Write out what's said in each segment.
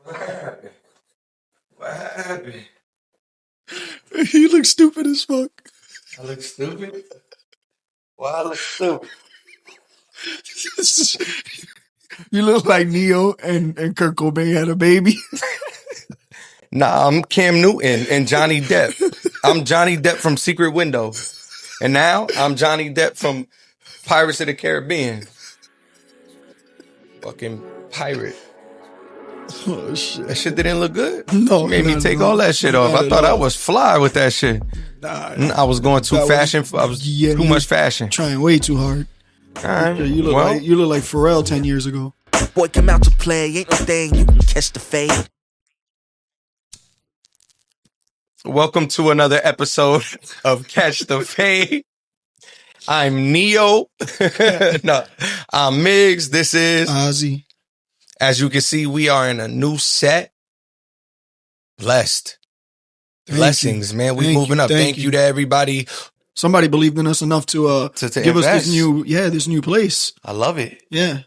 What happened? What happened? He looks stupid as fuck. I look stupid? Why I look stupid? You look like Neo and Kurt Cobain had a baby. Nah, I'm Cam Newton and Johnny Depp. I'm Johnny Depp from Secret Window. And now I'm Johnny Depp from Pirates of the Caribbean. Fucking pirate. Oh, shit. That shit didn't look good. No. You made me take all that shit off. I thought I was fly with that shit. Nah. I was going too fashion. I was too much fashion. Trying way too hard. All right. Yeah, you look like Pharrell 10 years ago. Boy, come out to play. Ain't no thing you can catch the fade. Welcome to another episode of Catch the Fade. I'm Neo. No, I'm Miggs. This is Ozzy. As you can see, we are in a new set. Blessed. Blessings, man. We moving up. Thank you to everybody. Somebody believed in us enough to give us this new place. I love it. Yeah.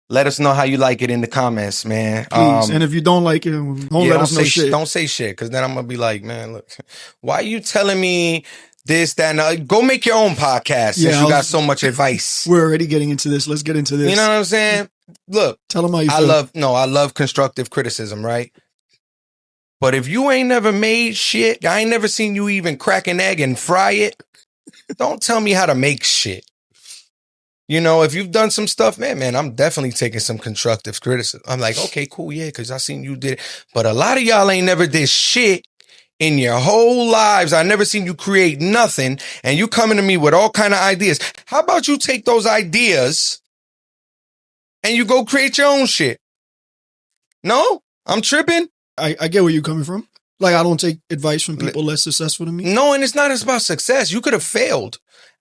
Let us know how you like it in the comments, man. Please. And if you don't like it, don't let us know shit. Don't say shit, because then I'm going to be like, man, look, why are you telling me this, that, and go make your own podcast since you got so much advice. We're already getting into this. Let's get into this. You know what I'm saying? Look. Tell them how you feel. I love constructive criticism, right? But if you ain't never made shit, I ain't never seen you even crack an egg and fry it, don't tell me how to make shit. You know, if you've done some stuff, man, I'm definitely taking some constructive criticism. I'm like, okay, cool, yeah, because I seen you did it. But a lot of y'all ain't never did shit in your whole lives. I never seen you create nothing, and you coming to me with all kind of ideas. How about you take those ideas and you go create your own shit? No? I'm tripping? I get where you're coming from. Like, I don't take advice from people less successful than me. No, and it's not about success. You could have failed.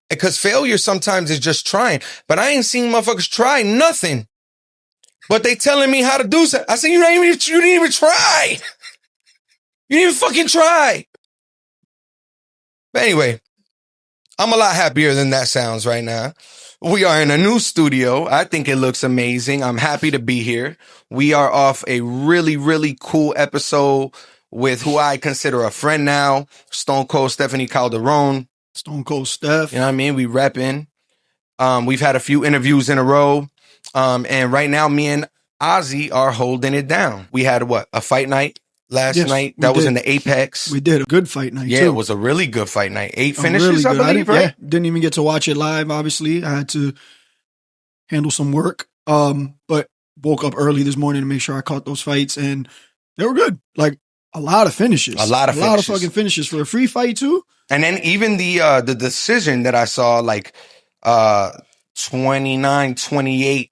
Because failure sometimes is just trying. But I ain't seen motherfuckers try nothing. But they telling me how to do something. I said, you didn't even try. You didn't even fucking try. But anyway, I'm a lot happier than that sounds right now. We are in a new studio. I think it looks amazing. I'm happy to be here. We are off a really, really cool episode with who I consider a friend now, Stone Cold Stephanie Calderon. Stone Cold Steph. You know what I mean? We repping. We've had a few interviews in a row. And right now, me and Ozzy are holding it down. We had a fight night last night. That was in the Apex. We did a good fight night, too. It was a really good fight night. 8 finishes, really I believe, right? Yeah, didn't even get to watch it live, obviously. I had to handle some work. But woke up early this morning to make sure I caught those fights, and they were good. Like, a lot of finishes. A lot of fucking finishes for a free fight, too. And then even the decision that I saw, like 29-28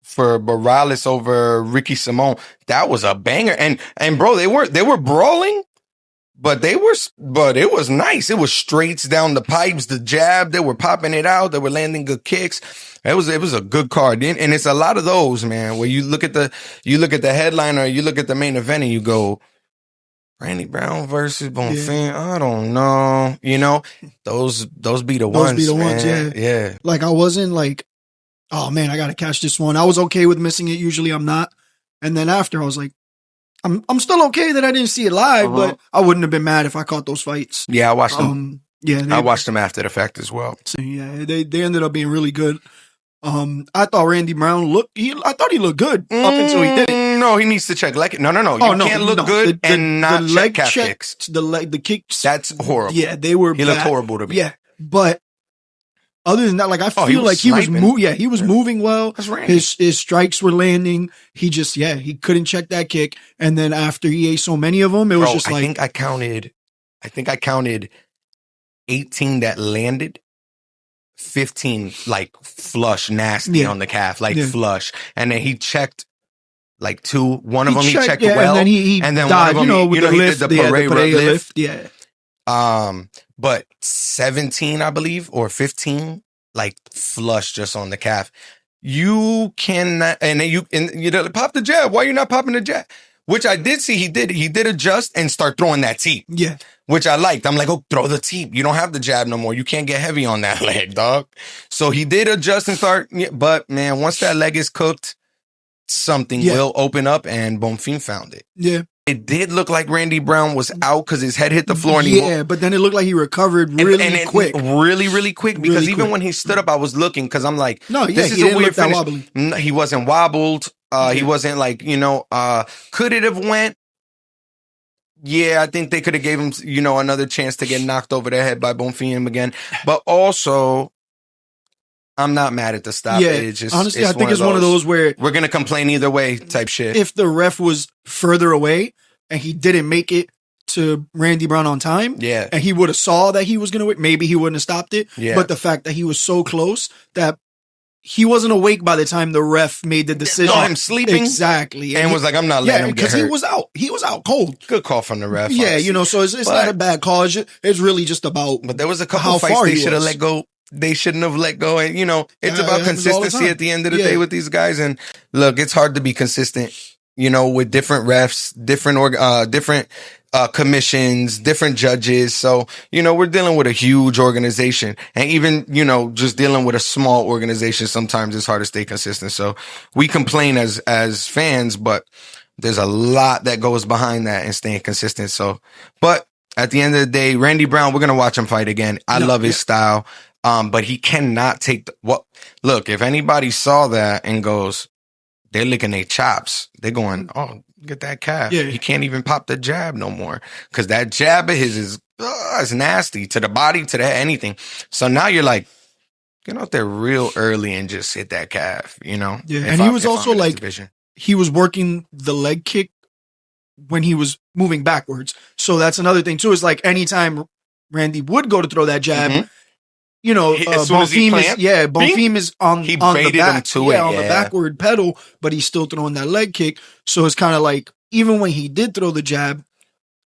for Morales over Ricky Simon, that was a banger. And bro, they were brawling, but it was nice. It was straights down the pipes, the jab. They were popping it out. They were landing good kicks. It was a good card, and it's a lot of those, man. Where you look at the headliner, you look at the main event, and you go, Randy Brown versus Bonfim. Yeah. I don't know. You know, those be the ones. Those be the ones, yeah. Like, I wasn't like, oh man, I gotta catch this one. I was okay with missing it. Usually I'm not. And then after I was like, I'm still okay that I didn't see it live, but I wouldn't have been mad if I caught those fights. Yeah, I watched them. I watched them after the fact as well. So yeah, they ended up being really good. I thought Randy Brown I thought he looked good up until he didn't. No, he needs to check leg. No. You can't look good and not check calf kicks. The kicks. That's horrible. Yeah, they were. He looked horrible to me. Yeah, but other than that, like, I feel like he was moving well. That's Randy. His strikes were landing. He just he couldn't check that kick. And then after he ate so many of them, it was just like, I think I counted 18 that landed. 15 like flush nasty on the calf, like flush, and then he checked like 2. One of them he checked well, and then he one of them, he did the Pereira lift. Yeah. But 17, I believe, or 15, like flush just on the calf. You cannot, and then you pop the jab. Why are you not popping the jab? Which I did see he did adjust and start throwing that teep. Yeah. Which I liked. I'm like, oh, throw the teep. You don't have the jab no more. You can't get heavy on that leg, dog. So he did adjust and start. But man, once that leg is cooked, something will open up, and Bonfim found it. Yeah. It did look like Randy Brown was out because his head hit the floor. And but then it looked like he recovered really quick. Really quick. Because even when he stood up, I was looking because I'm like, this is a weird finish. Wobbly. He wasn't wobbled. He wasn't like, could it have went? Yeah, I think they could have gave him, another chance to get knocked over the head by Bonfim again. But also, I'm not mad at the stop. Yeah, honestly, I think it's one of those where we're going to complain either way type shit. If the ref was further away and he didn't make it to Randy Brown on time, and he would have saw that he was going to win, maybe he wouldn't have stopped it. Yeah. But the fact that he was so close that he wasn't awake by the time the ref made the decision. No, him sleeping. Exactly. And was like, I'm not letting him get hurt. Because he was out. He was out cold. Good call from the ref. Yeah, so it's not a bad call. It's really just about But there was a couple fights they should have let go. They shouldn't have let go. And, it's about consistency at the end of the day with these guys. And look, it's hard to be consistent, with different refs, different commissions, different judges. So, we're dealing with a huge organization, and even, just dealing with a small organization, sometimes it's hard to stay consistent. So we complain as fans, but there's a lot that goes behind that and staying consistent. So, but at the end of the day, Randy Brown, we're going to watch him fight again. I love his style. But he cannot take look, if anybody saw that and goes, they're licking their chops, they're going, oh, get that calf. Yeah. He can't even pop the jab no more. Cause that jab of his is nasty to the body, to the head, anything. So now you're like, get out there real early and just hit that calf, Yeah. And he was also like, he was working the leg kick when he was moving backwards. So that's another thing too, is like anytime Randy would go to throw that jab, Bonfim is on the back, on the backward pedal, but he's still throwing that leg kick. So it's kind of like, even when he did throw the jab,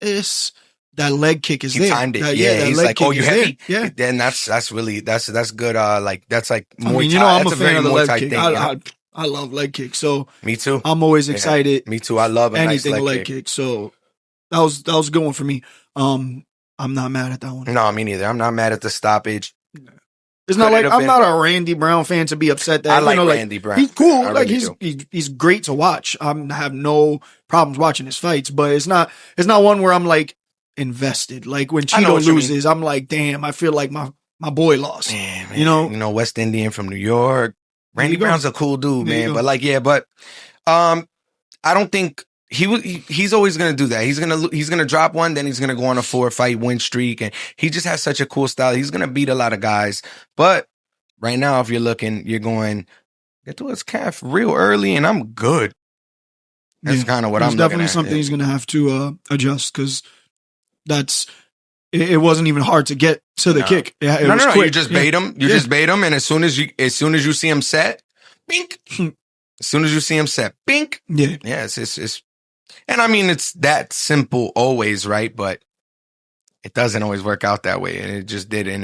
that leg kick is there. He timed it. He's like, oh, you heavy? There. Yeah. Then that's really, that's good. That's like Muay Thai. I'm a fan of the leg kick. I love leg kicks. So me too. I'm always excited. Me too. I love anything nice leg kick. So that was a good one for me. I'm not mad at that one. No, me neither. I'm not mad at the stoppage. It's not like I'm not a Randy Brown fan to be upset that I like Randy Brown. He's cool. He's great to watch. I have no problems watching his fights, but it's not one where I'm like invested. Like when Cheeto loses, I'm like, damn, I feel like my boy lost. Man. West Indian from New York. Randy Brown's a cool dude, man. But I don't think he's always gonna do that. He's gonna drop one, then he's gonna go on a 4-fight win streak, and he just has such a cool style. He's gonna beat a lot of guys. But right now, if you're looking, you're going, get to his calf real early, and I'm good. That's kind of what I'm looking at. Definitely something he's gonna have to adjust, because it wasn't even hard to get to the kick. It was quick. You just bait him. You just bait him, and as soon as you see him set, bink. As soon as you see him set, bink. Yeah. It's and I mean, it's that simple always, right? But it doesn't always work out that way. And it just didn't.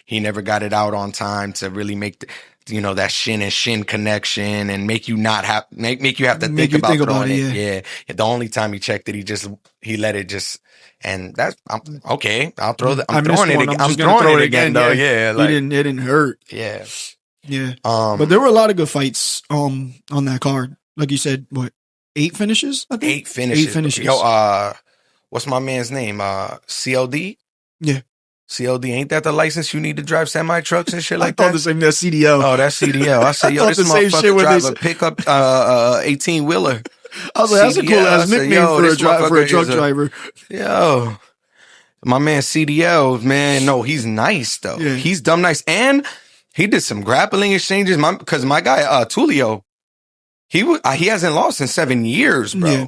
He never got it out on time to really make that shin and shin connection and make you have to think about throwing it. Yeah. The only time he checked it, he let it just, and that's, okay. I'll throw I'm throwing it again. I'm throwing it again though. Yeah. It didn't hurt. Yeah. Yeah. But there were a lot of good fights, on that card. Like you said, what? 8 finishes? I think? 8 finishes. Yo, what's my man's name? CLD? Yeah. CLD, ain't that the license you need to drive semi-trucks and shit like that? I thought the same, that's CDL. Oh, that's CDL. I said, yo, this motherfucker drive a pickup 18-wheeler. I was like, that's a cool ass nickname for a truck driver. Yo. My man CDL, man, no, he's nice though. Yeah. He's dumb nice. And he did some grappling exchanges. Because my guy, Tulio, he hasn't lost in 7 years, bro. Yeah.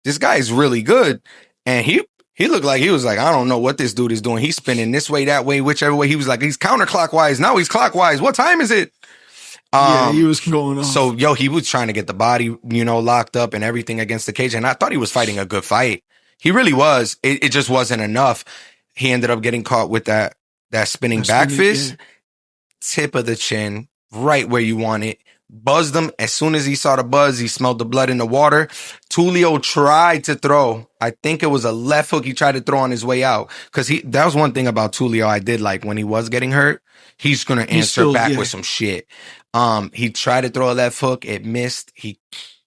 This guy is really good. And he looked like he was like, I don't know what this dude is doing. He's spinning this way, that way, whichever way. He was like, he's counterclockwise. Now he's clockwise. What time is it? He was going on. So, he was trying to get the body, locked up and everything against the cage. And I thought he was fighting a good fight. He really was. It just wasn't enough. He ended up getting caught with that spinning back fist. Yeah. Tip of the chin, right where you want it. buzzed him. As soon as he saw the buzz, he smelled the blood in the water. Tulio tried to throw. I think it was a left hook he tried to throw on his way out. Because that was one thing about Tulio I did like when he was getting hurt. He's going to answer back with some shit. He tried to throw a left hook. It missed. He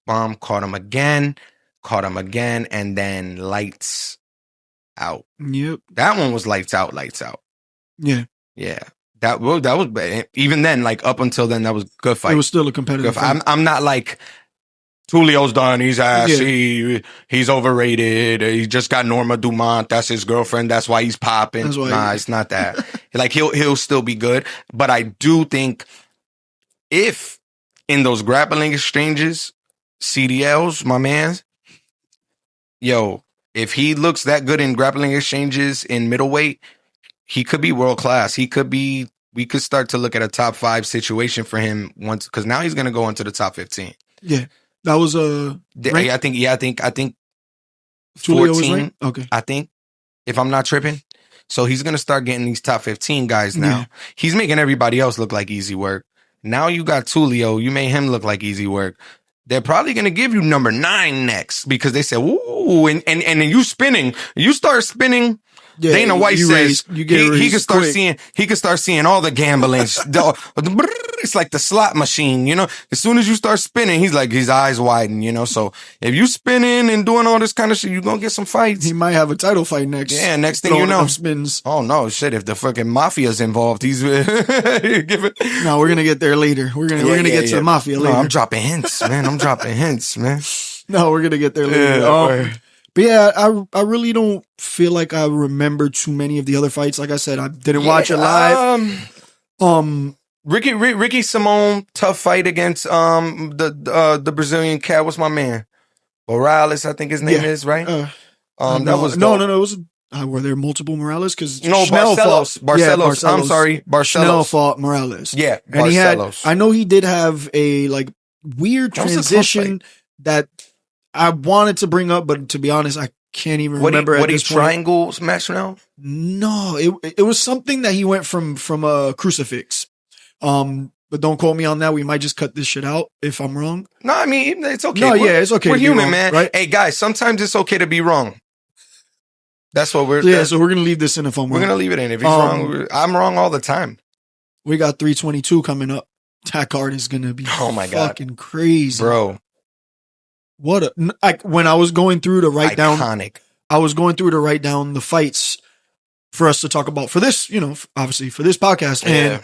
caught him again, and then lights out. Yep. That one was lights out. Yeah. Yeah. That was even then, like up until then, that was a good fight. It was still a competitive fight. I'm not like Tulio's done. He's assy. He's overrated. He just got Norma Dumont. That's his girlfriend. That's why he's popping. It's not that. Like he'll still be good. But I do think if in those grappling exchanges, CDLs, my man, if he looks that good in grappling exchanges in middleweight, he could be world class. We could start to look at a top 5 situation for him once, because now he's going to go into the top 15. Yeah. That was I think 14. Okay. I think, if I'm not tripping. So he's going to start getting these top 15 guys now. Yeah. He's making everybody else look like easy work. Now you got Tulio. You made him look like easy work. They're probably going to give you number 9 next because they said, ooh, and then you spinning. You start spinning. Yeah, Dana White says he can start seeing. He can start seeing all the gambling. It's like the slot machine, As soon as you start spinning, he's like his eyes widen, So if you spinning and doing all this kind of shit, you're gonna get some fights. He might have a title fight next. Yeah, next thing you know, spins. Oh no, shit! If the fucking mafia's involved, he's give it. No, we're gonna get there later. We're gonna get to the mafia later. No, I'm dropping hints, man. No, we're gonna get there later. But yeah, I really don't feel like I remember too many of the other fights. Like I said, I didn't watch it live. Ricky Simone, tough fight against the Brazilian cat. What's my man? Morales, I think his name is, right? That was no. It was were there multiple Morales? Because Barcelos. I'm sorry, Barcelos. Chanel fought Morales. Yeah, and Barcelos. I know he did have a like weird transition that I wanted to bring up, but to be honest, I can't even remember. What he triangle smash now? No, it was something that he went from a crucifix. But don't quote me on that. We might just cut this shit out if I'm wrong. No, I mean it's okay. No, it's okay. We're human, wrong, man. Right? Hey guys, sometimes it's okay to be wrong. That's what we're. Yeah, so we're gonna leave this in if I'm wrong. We're gonna leave it in. If he's wrong, I'm wrong all the time. We got 322 coming up. That card is gonna be fucking crazy, bro. When I was going through to write down, I was going through to write down the fights for us to talk about for this, obviously for this podcast. And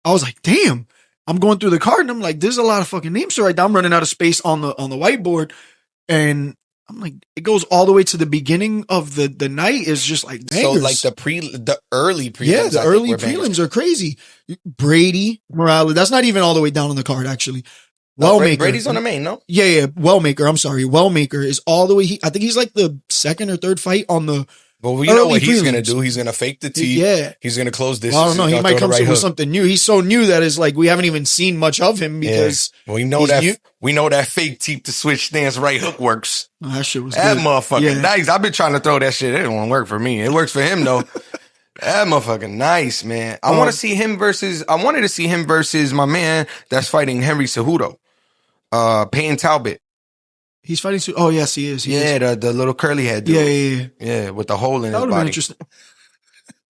I was like, damn, I'm going through the card and I'm like, there's a lot of fucking names to write down. I'm running out of space on the whiteboard. And I'm like, it goes all the way to the beginning of the night is just like bangers. So like the early prelims. Yeah, the early prelims are crazy. Brady, Morales, that's not even all the way down on the card, actually. Wellmaker. Brady's on the main, no? Yeah. Wellmaker. I'm sorry. Wellmaker is all the way. I think he's like the second or third fight on the. Well, you know what he's going to do? He's going to fake the teeth. Yeah. He's going to close this. Well, I don't know. He might come up with something new. He's so new that is like we haven't even seen much of him because. Yeah. We know that fake teeth to switch stance right hook works. Oh, that shit was that good. motherfucking nice. I've been trying to throw that shit. It won't work for me. It works for him though. That motherfucking nice, man. I wanted to see him versus my man that's fighting Henry Cejudo. Peyton Talbot. He's fighting. Oh yes, he is. The little curly head dude. Yeah. With the hole in his body. Interesting.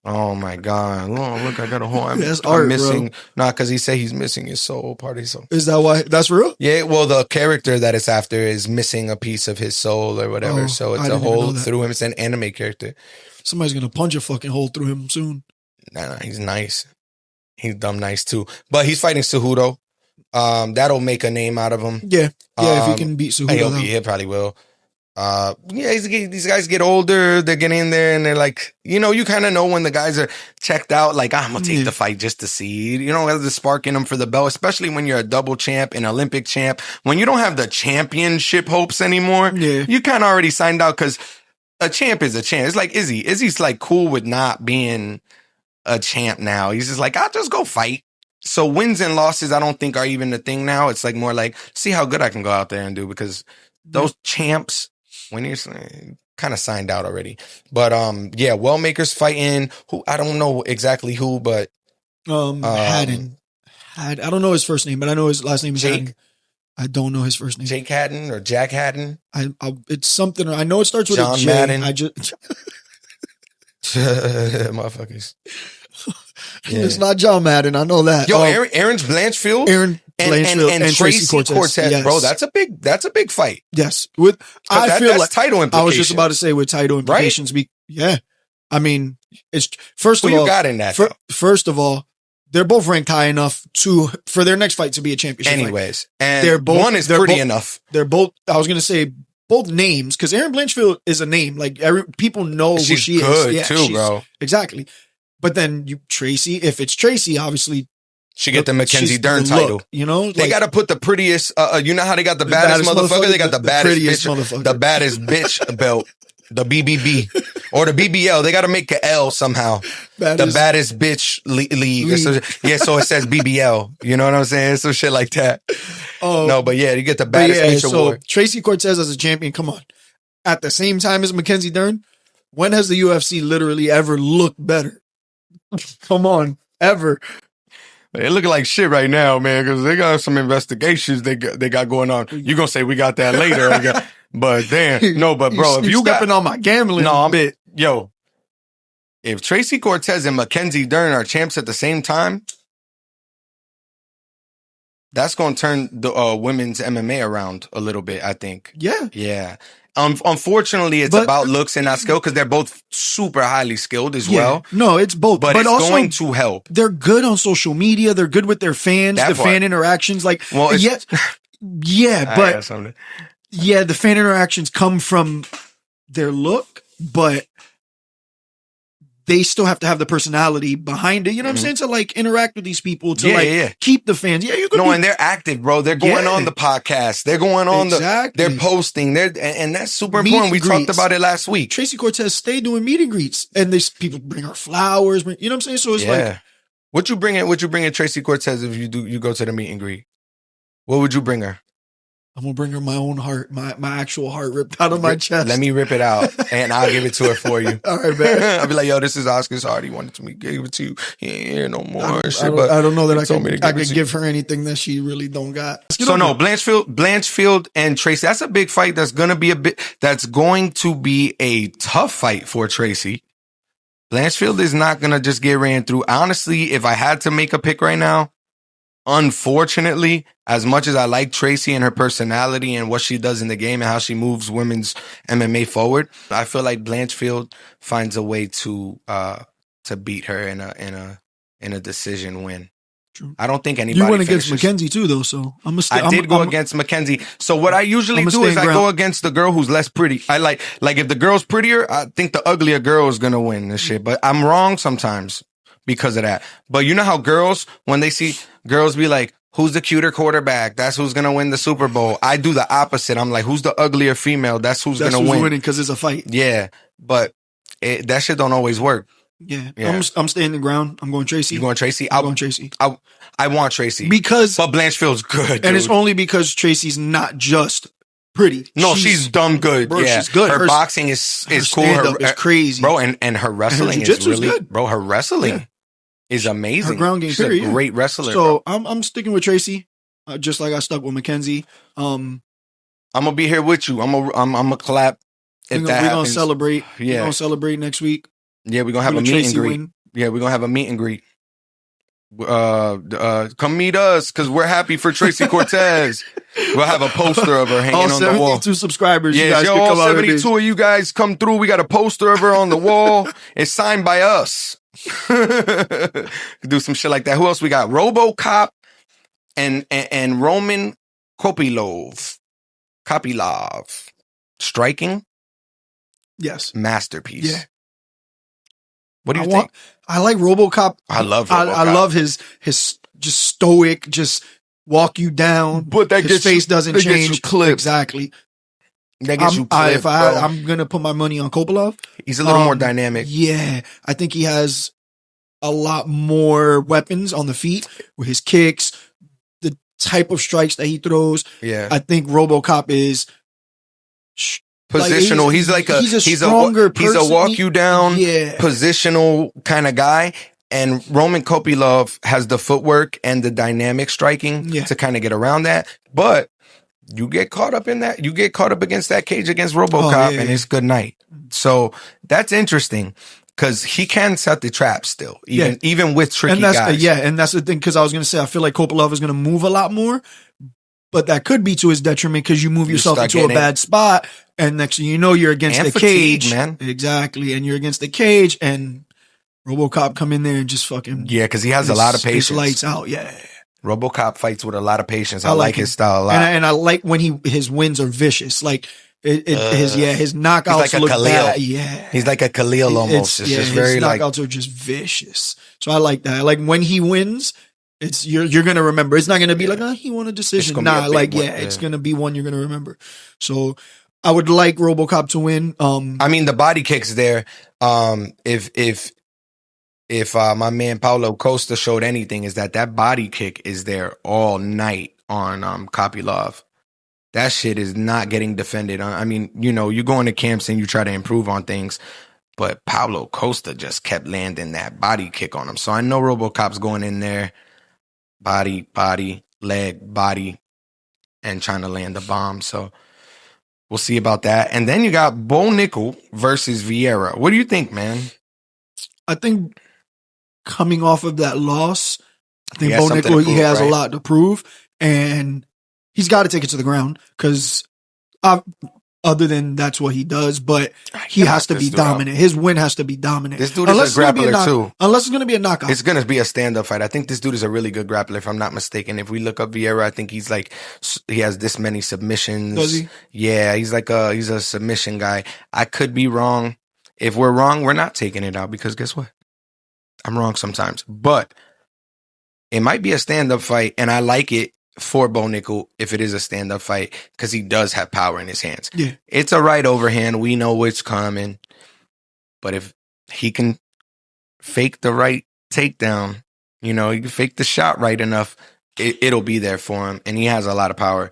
Oh my god! Oh, look, I got a hole. I'm missing. Bro. Nah, because he said he's missing his soul part of his soul. Is that why? That's real? Yeah. Well, the character that it's after is missing a piece of his soul or whatever. So it's a hole through him. It's an anime character. Somebody's gonna punch a fucking hole through him soon. Nah, he's nice. He's dumb nice too. But he's fighting Cejudo. That'll make a name out of him. Yeah. If he can beat Cejudo. He probably will. These guys get older, they're getting in there and they're like, you kind of know when the guys are checked out, like, I'm going to take the fight just to see, there's the spark in them for the belt, especially when you're a double champ, an Olympic champ, when you don't have the championship hopes anymore, you kind of already signed out because a champ is a champ. It's like Izzy. Izzy's like cool with not being a champ now. He's just like, I'll just go fight. So wins and losses, I don't think are even the thing now. It's like more like, see how good I can go out there and do because those champs, when you're kind of signed out already. But Wellmaker's fighting who I don't know exactly who, but Haddon. I don't know his first name, but I know his last name is Jake. Haddon. I don't know his first name. Jake Haddon or Jack Haddon? It's something. I know it starts with John a J. Madden. Motherfuckers. Yeah. It's not John Madden. I know that. Yo, Aaron's Blanchfield. Aaron Blanchfield and Tracy Cortez. Yes. Bro, that's a big fight. Yes. I feel that's like title implications. I was just about to say with title implications. Right? Yeah. I mean, it's first Who of all, you got in that? First of all, they're both ranked high enough for their next fight to be a championship. Anyways, fight. And one is pretty enough. They're both. I was gonna say both names because Aaron Blanchfield is a name. Like people know who she is. Good too, bro. Exactly. But then Tracy, if it's Tracy, obviously she get the Mackenzie Dern title. You know, they got to put the prettiest. You know how they got the baddest motherfucker? They got the baddest bitch, the baddest bitch belt, the BBB or the BBL. They got to make a L somehow. The baddest bitch league. So it says BBL. You know what I'm saying? Some shit like that. No, but yeah, you get the baddest bitch award. Tracy Cortez as a champion. Come on. At the same time as Mackenzie Dern, when has the UFC literally ever looked better? Come on, ever. They looking like shit right now, man, because they got some investigations they got going on. You gonna say we got that later, but damn, no, but bro, if you stepping on my gambling, bit, if Tracy Cortez and Mackenzie Dern are champs at the same time, that's gonna turn the women's MMA around a little bit. I think. Yeah. Unfortunately, it's about looks and not skill because they're both super highly skilled as well. No, it's both. But it's also going to help. They're good on social media. They're good with their fans, fan interactions. Like, the fan interactions come from their look, but they still have to have the personality behind it. You know what I'm saying? To like interact with these people, to keep the fans. Yeah, you could. And they're active, bro. They're going on the podcast. They're going on they're posting. And that's super important. We talked about it last week. Tracy Cortez stayed doing meet and greets, and these people bring her flowers. You know what I'm saying? So it's like, what you bring in Tracy Cortez if you go to the meet and greet? What would you bring her? I'm gonna bring her my own heart, my actual heart ripped out of my chest. Let me rip it out, and I'll give it to her for you. All right, man. I'll be like, yo, this is Oscar's heart. He wanted to give it to you. He ain't here no more. I don't know that I can give her anything that she really don't got. So no, Blanchfield and Tracy. That's a big fight. That's going to be a tough fight for Tracy. Blanchfield is not going to just get ran through. Honestly, if I had to make a pick right now, unfortunately, as much as I like Tracy and her personality and what she does in the game and how she moves women's MMA forward, I feel like Blanchfield finds a way to beat her in a decision win. True. I don't think anybody. You went against Mackenzie too, though, so I did go against Mackenzie. So what I usually do is I go against the girl who's less pretty. I like if the girl's prettier, I think the uglier girl is gonna win this shit. But I'm wrong sometimes because of that. But you know how girls, when they see girls be like, who's the cuter quarterback? That's who's going to win the Super Bowl. I do the opposite. I'm like, who's the uglier female? That's who's going to win. Winning because it's a fight. Yeah. But that shit don't always work. Yeah. I'm staying the ground. I'm going Tracy. You going Tracy? I'm going Tracy. I want Tracy. But Blanchfield's good, dude. And it's only because Tracy's not just pretty. No, she's dumb good. Bro, she's good. Her boxing is cool. Her is crazy. Bro, and her wrestling is really good. Bro, her wrestling is amazing. Her ground game, she's a great wrestler. So I'm sticking with Tracy, just like I stuck with Mackenzie. I'm gonna be here with you. I'm gonna clap. We're gonna celebrate. Yeah, we're gonna celebrate next week. Yeah, we're gonna have a meet and greet. Yeah, we're gonna have a meet and greet. Come meet us because we're happy for Tracy Cortez. We'll have a poster of her hanging on the wall. 72 subscribers. Yeah, you guys all 72 of you guys come through. We got a poster of her on the wall. It's signed by us. Do some shit like that. Who else we got? RoboCop and Roman Kopylov. Striking. Yes. Masterpiece. Yeah. What do you think? I like RoboCop. I love RoboCop. I love his just stoic, just walk you down. But that his face doesn't change. Gets you clipped. Exactly. That gets you clipped, I'm gonna put my money on Kopylov. He's a little more dynamic. Yeah, I think he has a lot more weapons on the feet with his kicks, the type of strikes that he throws. Yeah, I think RoboCop is positional. Like he's a stronger person. He's a walk you down, positional kind of guy. And Roman Kopylov has the footwork and the dynamic striking to kind of get around that. But you get caught up in that. You get caught up against that cage against RoboCop, and it's good night. So that's interesting because he can set the trap still, even with tricky guys. Yeah, and that's the thing, because I was going to say, I feel like Kopylov is going to move a lot more, but that could be to his detriment because you move yourself into a bad spot, and next thing you know, you're against the cage. Man. Exactly, and you're against the cage, and RoboCop come in there and just fucking... Yeah, because he has a lot of patience. Lights out, RoboCop fights with a lot of patience. I like his style a lot. And I like when his wins are vicious. Like, his knockouts he's like a look Khalil. bad. Yeah. He's like a Khalil almost. It's just very his knockouts are just vicious. So I like that. Like when he wins, it's you're gonna remember. It's not gonna be like, he won a decision. It's gonna be one you're gonna remember. So I would like RoboCop to win. I mean, the body kicks there. If my man Paulo Costa showed anything, is that body kick is there all night on Kopylov. That shit is not getting defended. I mean, you go into camps and you try to improve on things, but Paulo Costa just kept landing that body kick on him. So I know RoboCop's going in there, body, leg, body, and trying to land the bomb. So we'll see about that. And then you got Bo Nickel versus Vieira. What do you think, man? I think coming off of that loss, I think Bo Nickel, he has a lot to prove, and he's got to take it to the ground because other than that's what he does, but he has to be dominant. His win has to be dominant. This dude is a grappler too. Unless it's going to be a knockout. It's going to be a stand-up fight. I think this dude is a really good grappler, if I'm not mistaken. If we look up Vieira, I think he has this many submissions. Does he? Yeah, he's a submission guy. I could be wrong. If we're wrong, we're not taking it out because guess what? I'm wrong sometimes, but it might be a stand-up fight, and I like it for Bo Nickel if it is a stand-up fight because he does have power in his hands. Yeah, it's a right overhand. We know what's coming, but if he can fake the right takedown, he can fake the shot right enough, it'll be there for him, and he has a lot of power.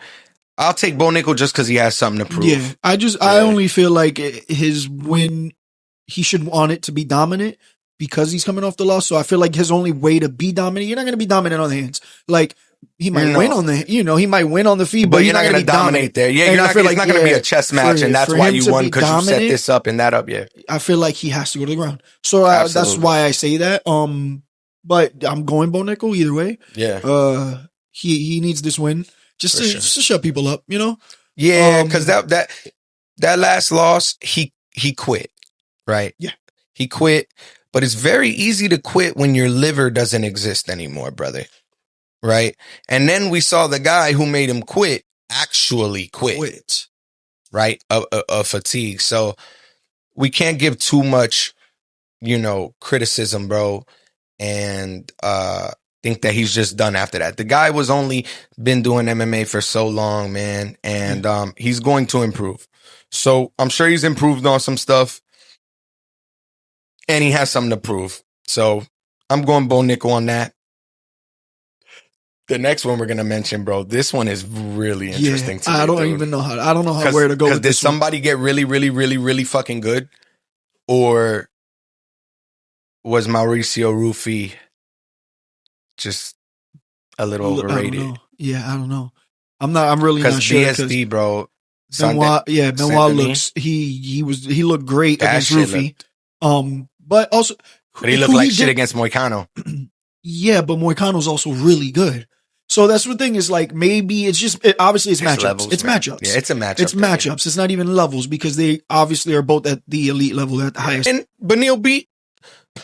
I'll take Bo Nickel just because he has something to prove. Yeah, I only feel like his win, he should want it to be dominant, because he's coming off the loss. So I feel like his only way to be dominant, you're not going to be dominant on the hands. Like, he might win on the, he might win on the feet, but you're not going to dominate there. Yeah, it's not going to be a chess match, and that's why you won, because you set this up and that up. Yeah, I feel like he has to go to the ground. So that's why I say that. But I'm going Bo Nickel either way. Yeah. He needs this win just to shut people up. Yeah, because that last loss, he quit. Right. Yeah, he quit. But it's very easy to quit when your liver doesn't exist anymore, brother. Right? And then we saw the guy who made him quit actually quit. Right? Of fatigue. So we can't give too much, criticism, bro, and think that he's just done after that. The guy was only been doing MMA for so long, man, and he's going to improve. So I'm sure he's improved on some stuff. And he has something to prove. So I'm going Bo Nickel on that. The next one we're going to mention, bro, this one is really interesting to me. I don't even know where to go with this. Did somebody get really, really, really, really fucking good? Or was Mauricio Rufy just a little overrated? I don't know. I'm really not sure. Because BSD, bro. Benoit looks, he looked great against Rufy. But he looked like shit against Moicano. Yeah, but Moicano's also really good. So that's the thing, is like, maybe obviously it's matchups. Levels, it's man. matchups. Yeah, it's a matchup. It's matchups. It's not even levels, because they obviously are both at the elite level, at the highest. And Benil beat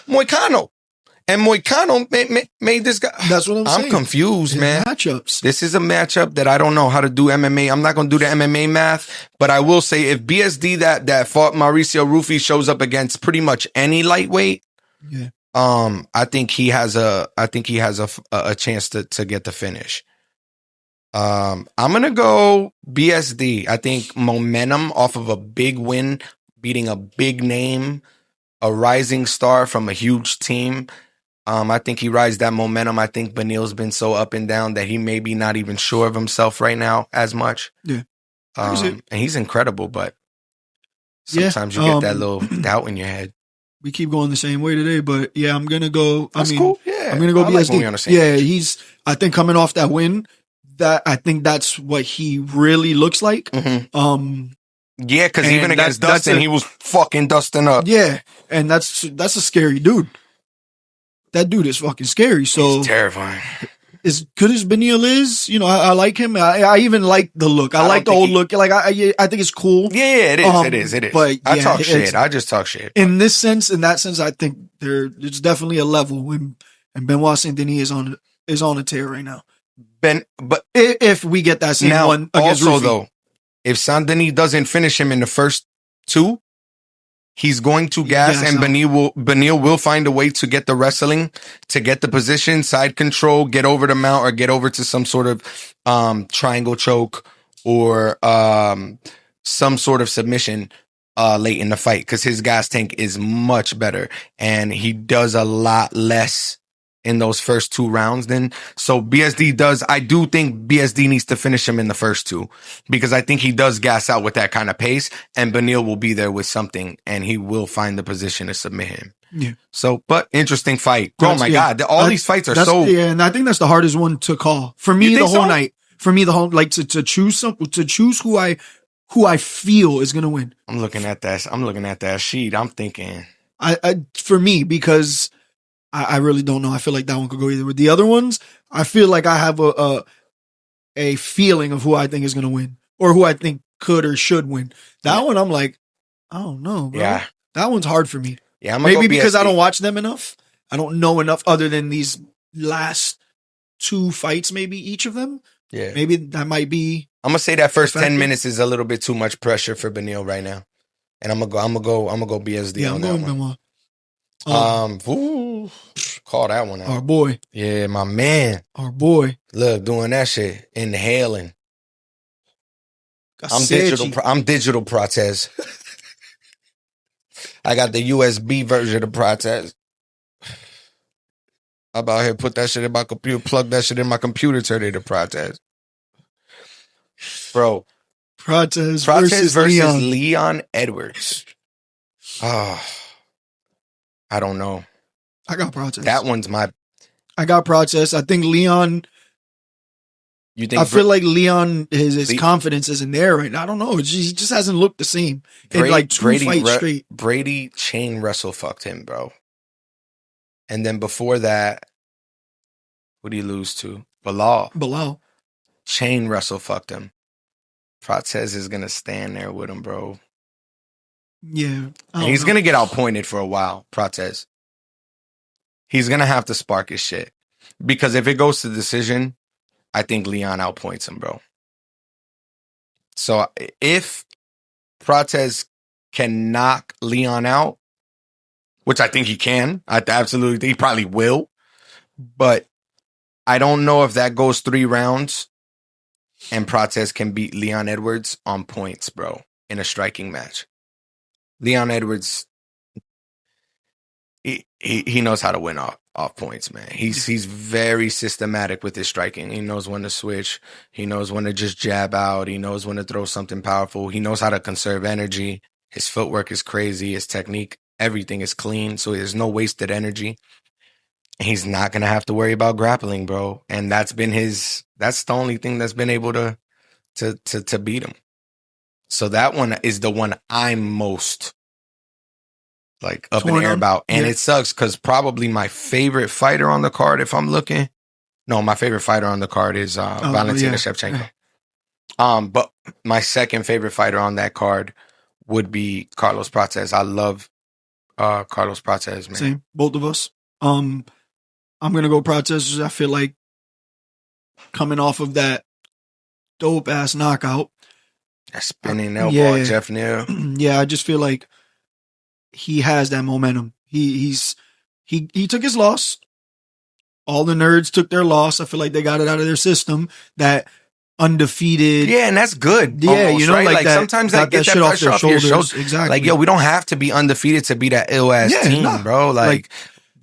Moicano. And Moicano made this guy. That's what I'm saying. I'm confused, man. Matchups. This is a matchup that I don't know how to do MMA. I'm not going to do the MMA math, but I will say if BSD that fought Mauricio Rufy shows up against pretty much any lightweight, I think he has a chance to get the finish. I'm gonna go BSD. I think momentum off of a big win, beating a big name, a rising star from a huge team. I think he rides that momentum. I think Benil's been so up and down that he may be not even sure of himself right now as much. Yeah. And he's incredible, but sometimes you get that little doubt in your head. we keep going the same way today, but yeah, I'm gonna go. That's cool. Yeah, I'm gonna go I like when we BSD. on the same page. I think coming off that win, I think that's what he really looks like. Mm-hmm. Yeah, because even against Dustin, he was fucking dusting up. Yeah, and that's a scary dude. That dude is fucking scary. So he's terrifying. As good as Beneil is, I like him. I even like the look. I like the old look. Like I think it's cool. Yeah, it is. It is. But I talk shit. I just talk shit. In that sense, I think there's definitely a level, and Benoit Saint Denis is on a tear right now. But if we get that same now, one against also Rufi. though, if Saint Denis doesn't finish him in the first two, he's going to gas, and Beneil will find a way to get the wrestling, to get the position, side control, get over the mount, or get over to some sort of triangle choke or some sort of submission late in the fight, because his gas tank is much better, and he does a lot less in those first 2 rounds then. So I do think BSD needs to finish him in the first 2, because I think he does gas out with that kind of pace, and Beneil will be there with something, and he will find the position to submit him. Yeah. So, but interesting fight. Oh my God. All these fights are so. Yeah, and I think that's the hardest one to call. For me, the whole night. For me, like to choose who I feel is going to win. I'm looking at that sheet. I'm thinking. For me, because I really don't know. I feel like that one could go either. With the other ones, I feel like I have a feeling of who I think is going to win, or who I think could or should win. That one, I'm like, I don't know, bro. Yeah. That one's hard for me. Yeah, maybe because I don't watch them enough. I don't know enough other than these last 2 fights, maybe each of them. Yeah. Maybe that might be. I'm going to say that first 10 minutes is a little bit too much pressure for Beneil right now. And I'm going to go BSD on that one. Call that one out. Our boy. Yeah, my man. Our boy. Look, doing that shit. Inhaling. I'm digital Prates. I got the USB version of Prates. I'm about here, put that shit in my computer, plug that shit in my computer, turn it into Prates. Bro. Prates versus Leon Edwards. Oh. I don't know. I got Prates. That one's I got Prates. I think Leon. You think? I feel like Leon, his confidence isn't there right now. I don't know. He just hasn't looked the same in like 2 fights straight. Brady chain wrestle fucked him, bro. And then before that, who did he lose to? Bilal. Chain wrestle fucked him. Prates is gonna stand there with him, bro. Yeah. And he's going to get outpointed for a while, Prates. He's going to have to spark his shit. Because if it goes to decision, I think Leon outpoints him, bro. So if Prates can knock Leon out, which I think he can, I absolutely think he probably will. But I don't know if that goes 3 rounds and Prates can beat Leon Edwards on points, bro, in a striking match. Leon Edwards, he knows how to win off points, man. He's very systematic with his striking. He knows when to switch. He knows when to just jab out. He knows when to throw something powerful. He knows how to conserve energy. His footwork is crazy. His technique, everything is clean. So there's no wasted energy. He's not going to have to worry about grappling, bro. And that's the only thing that's been able to beat him. So that one is the one I'm most like up in the air about. And it sucks because probably my favorite fighter on the card, if I'm looking. No, my favorite fighter on the card is Valentina Shevchenko. But my second favorite fighter on that card would be Carlos Prates. I love Carlos Prates, man. Same. Both of us. I'm going to go Prates. I feel like coming off of that dope-ass knockout. That spinning elbow at Jeff Neal. Yeah, I just feel like he has that momentum. He took his loss. All the nerds took their loss. I feel like they got it out of their system. That undefeated. Yeah, and that's good. Yeah, almost, right? Like that, sometimes that get that shit off your shoulders. Exactly. Like, yo, we don't have to be undefeated to be that ill ass team, bro. Like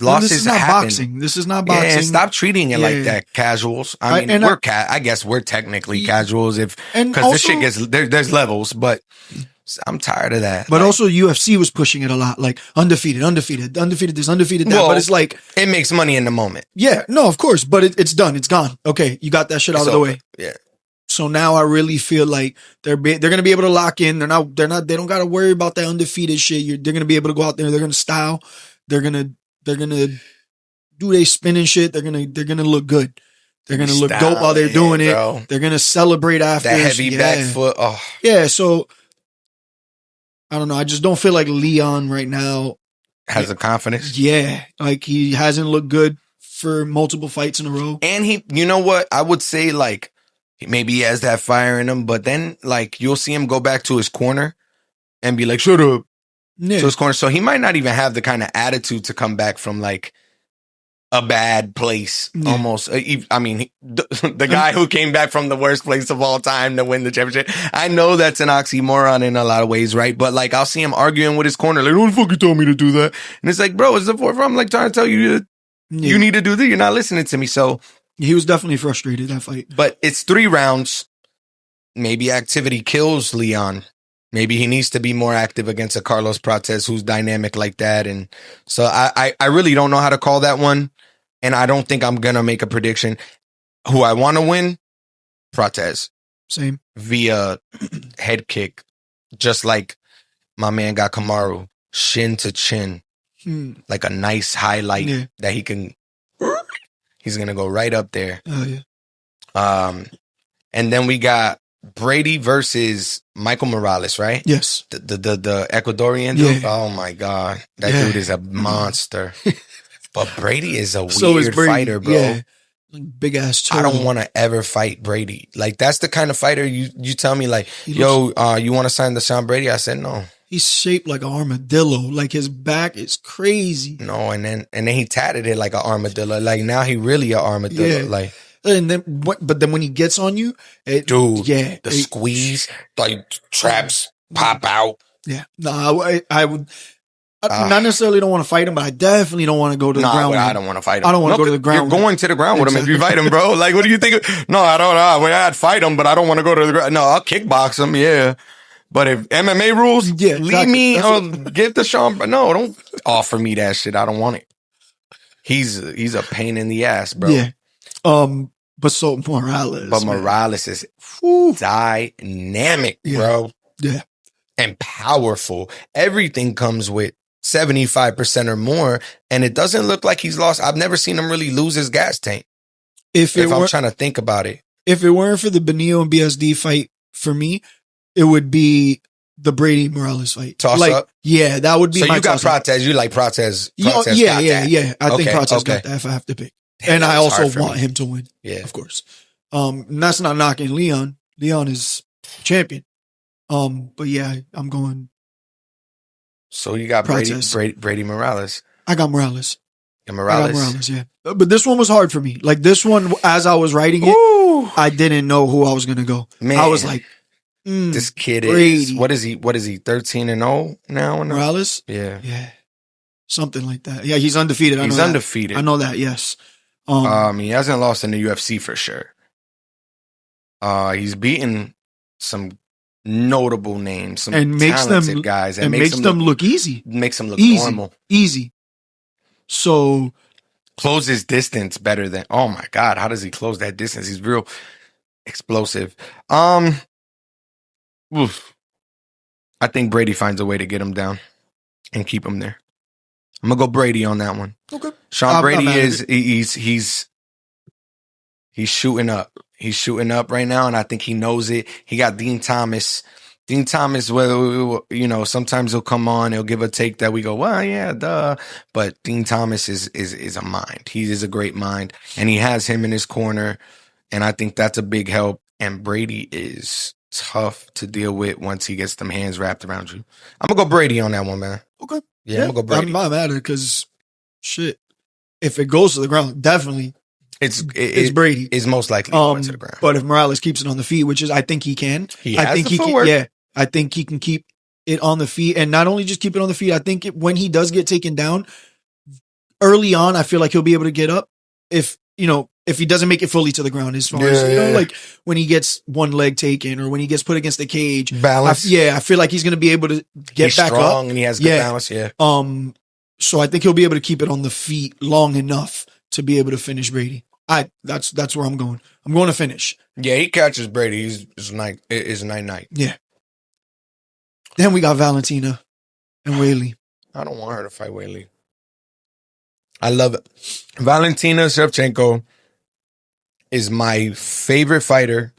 Losses this is not happen. boxing. This is not boxing. Yeah, and stop treating it like that. Casuals. I mean, I guess we're technically casuals because this shit gets there's levels, but I'm tired of that. But also UFC was pushing it a lot, like undefeated this, undefeated that. Well, but it's like it makes money in the moment. Yeah, no, of course, but it's done. It's gone. Okay, you got that shit out of the way. Yeah. So now I really feel like they're gonna be able to lock in. They don't gotta worry about that undefeated shit. They're gonna be able to go out there. They're gonna style. They're gonna do their spinning shit. They're gonna look good. They're gonna look dope while they're doing it. Bro. They're gonna celebrate after that heavy back foot. Oh yeah. So I don't know. I just don't feel like Leon right now has the confidence. Yeah, like he hasn't looked good for multiple fights in a row. And you know what? I would say like maybe he has that fire in him, but then like you'll see him go back to his corner and be like, "Shut up." Yeah. To his corner. So he might not even have the kind of attitude to come back from like a bad place. Almost. I mean, the guy who came back from the worst place of all time to win the championship. I know that's an oxymoron in a lot of ways, right? But like, I'll see him arguing with his corner, like, "Who the fuck you told me to do that?" And it's like, bro, it's the fourth. I'm like trying to tell you that you need to do this. You're not listening to me. So he was definitely frustrated that fight. But it's 3 rounds. Maybe activity kills Leon. Maybe he needs to be more active against a Carlos Prates who's dynamic like that. And so I really don't know how to call that one. And I don't think I'm going to make a prediction. Who I want to win? Prates. Same. Via head kick. Just like my man got Kamaru. Shin to chin. Like a nice highlight that he can... He's going to go right up there. Oh, yeah. And then we got Brady versus Michael Morales, right? Yes. The Ecuadorian dude? Oh, my God. That dude is a monster. But Brady is a weird fighter, bro. Yeah. Big ass turtle. I don't want to ever fight Brady. Like, that's the kind of fighter you tell me, like, you want to sign the Sean Brady? I said, no. He's shaped like an armadillo. Like, his back is crazy. No, and then he tatted it like an armadillo. Like, now he really an armadillo. Yeah. Like, and then, but then when he gets on you, the squeeze, like traps pop out. Yeah. No, I would. Not necessarily don't want to fight him, but I definitely don't want to go to the ground. I don't want to fight him. I don't want to go to the ground. You're going to the ground with him if you fight him, bro. Like, what do you think? No, I don't know. I'd fight him, but I don't want to go to the ground. No, I'll kickbox him, yeah. But if MMA rules, leave me or get the Sean. No, don't offer me that shit. I don't want it. He's a pain in the ass, bro. Yeah. But so Morales. But Morales is dynamic, bro. Yeah. And powerful. Everything comes with 75% or more, and it doesn't look like he's lost. I've never seen him really lose his gas tank. If I'm trying to think about it. If it weren't for the Benio and BSD fight, for me, it would be the Brady Morales fight. Toss up? Yeah, that would be so my you got toss-up. Prates. You like Prates. Yeah. I think Prates got that if I have to pick. Damn, and I also want him to win. Yeah. Of course. And that's not knocking Leon. Leon is champion. But yeah, I'm going. So you got Brady Morales. I got Morales. And Morales. I got Morales, yeah. But this one was hard for me. Like this one, as I was writing it, I didn't know who I was going to go. Man, I was like, this kid Brady. is, what is he, 13-0 now? Morales? Yeah. Yeah. Something like that. Yeah, he's undefeated. He's undefeated. I know that, yes. He hasn't lost in the UFC for sure. He's beaten some notable names, some talented guys. And makes them look easy. Makes them look normal. Easy. So closes distance better than, oh my God, how does he close that distance? He's real explosive. I think Brady finds a way to get him down and keep him there. I'm gonna go Brady on that one. Okay. Sean Brady he's shooting up. He's shooting up right now, and I think he knows it. He got Dean Thomas. Dean Thomas, whether sometimes he'll come on, he'll give a take that we go, well, yeah, duh. But Dean Thomas is a mind. He is a great mind, and he has him in his corner, and I think that's a big help. And Brady is tough to deal with once he gets them hands wrapped around you. I'm gonna go Brady on that one, man. Okay. Yeah, I'm gonna go Brady. I'm not mad at it because shit. If it goes to the ground, definitely it's Brady. It's most likely going to the ground. But if Morales keeps it on the feet, which is I think he can. I think he can keep it on the feet, and not only just keep it on the feet. I think when he does get taken down early on, I feel like he'll be able to get up if he doesn't make it fully to the ground, as far as, like when he gets one leg taken or when he gets put against the cage. Balance. I feel like he's going to be able to get back strong up. And he has good balance, So I think he'll be able to keep it on the feet long enough to be able to finish Brady. That's where I'm going. I'm going to finish. Yeah, he catches Brady. It's night. Yeah. Then we got Valentina and Weili. I don't want her to fight Weili. I love it. Valentina Shevchenko is my favorite fighter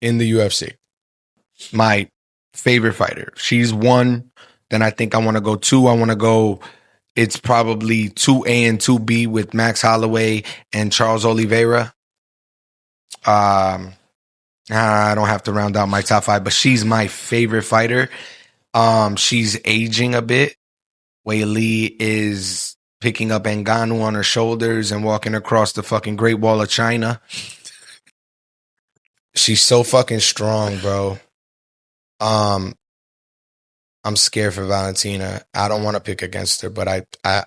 in the UFC. My favorite fighter. She's one. Then I think I want to go two. I want to go. It's probably 2A and 2B with Max Holloway and Charles Oliveira. I don't have to round out my top five, but she's my favorite fighter. She's aging a bit. Weili is picking up Ngannou on her shoulders and walking across the fucking Great Wall of China. She's so fucking strong, bro. I'm scared for Valentina. I don't want to pick against her, but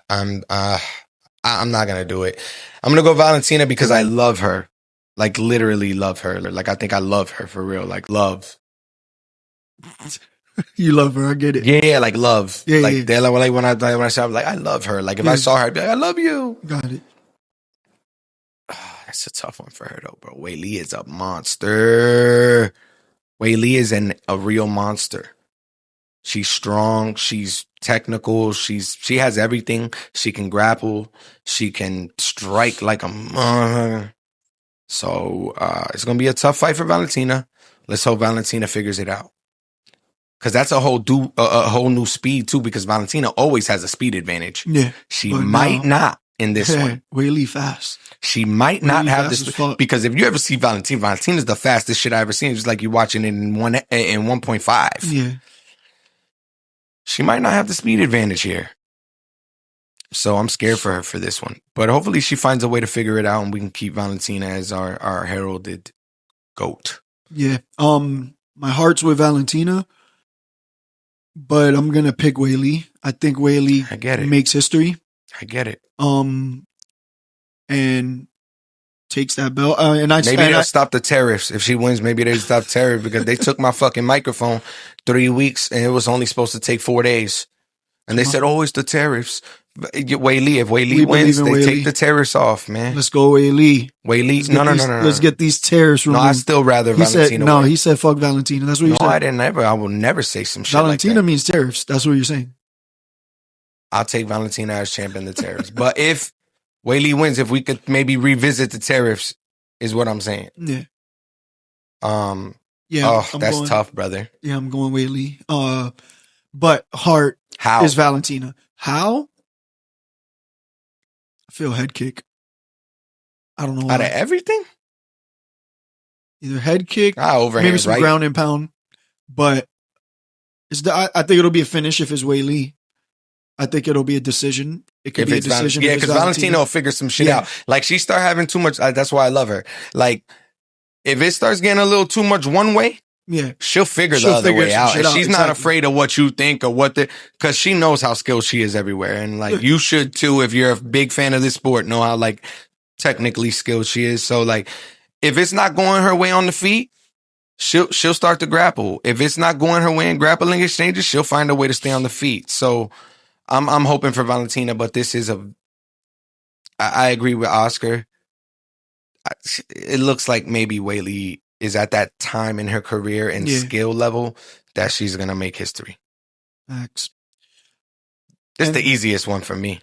I'm not gonna do it. I'm gonna go Valentina because I love her, like literally love her. Like I think I love her for real, like love. You love her, I get it. Yeah, like love. Yeah, like yeah. Like when I saw her, like I love her. Like if I saw her, I'd be like, I love you. Got it. That's a tough one for her though, bro. Weili is a monster. Weili is a real monster. She's strong. She's technical. She has everything. She can grapple. She can strike like a mother. So it's gonna be a tough fight for Valentina. Let's hope Valentina figures it out. Because that's a whole new speed too. Because Valentina always has a speed advantage. Yeah, she might not in this one. Weili fast. She might not have this because if you ever see Valentina's the fastest shit I ever seen. It's like you're watching it in 1.5. Yeah. She might not have the speed advantage here. So I'm scared for her for this one. But hopefully she finds a way to figure it out and we can keep Valentina as our heralded GOAT. Yeah. My heart's with Valentina, but I'm going to pick Weili. I think Weili makes history. I get it. And takes that belt. Maybe they'll stop the tariffs. If she wins, maybe they stop tariffs because they took my fucking microphone 3 weeks and it was only supposed to take 4 days. And they said, oh, it's the tariffs. Weili, if Weili wins, they take the tariffs off, man. Let's go, Weili. No. Let's get these tariffs removed. No, I still rather Valentina win. He said fuck Valentina. That's what you said. No, I didn't ever. I will never say some shit Valentina like that. means tariffs. That's what you're saying. I'll take Valentina as champion the tariffs. But if Weili wins, if we could maybe revisit the tariffs, is what I'm saying. Yeah. That's tough, brother. Yeah, I'm going Weili. But heart is Valentina. How? I feel head kick. I don't know why. Out of everything? Either head kick, overhand, maybe some ground and pound. But I think it'll be a finish if it's Weili. I think it'll be a decision. It could be a decision. Yeah, because Valentina will figure some shit out. Like, she start having too much. That's why I love her. Like, if it starts getting a little too much one way, she'll figure the other way out. And she's not afraid of what you think or because she knows how skilled she is everywhere. And like, you should too, if you're a big fan of this sport, know how like technically skilled she is. So like, if it's not going her way on the feet, she'll start to grapple. If it's not going her way in grappling exchanges, she'll find a way to stay on the feet. So I'm hoping for Valentina, but this is I agree with Oscar. It looks like maybe Weili is at that time in her career and skill level that she's going to make history. Facts. This is the easiest one for me.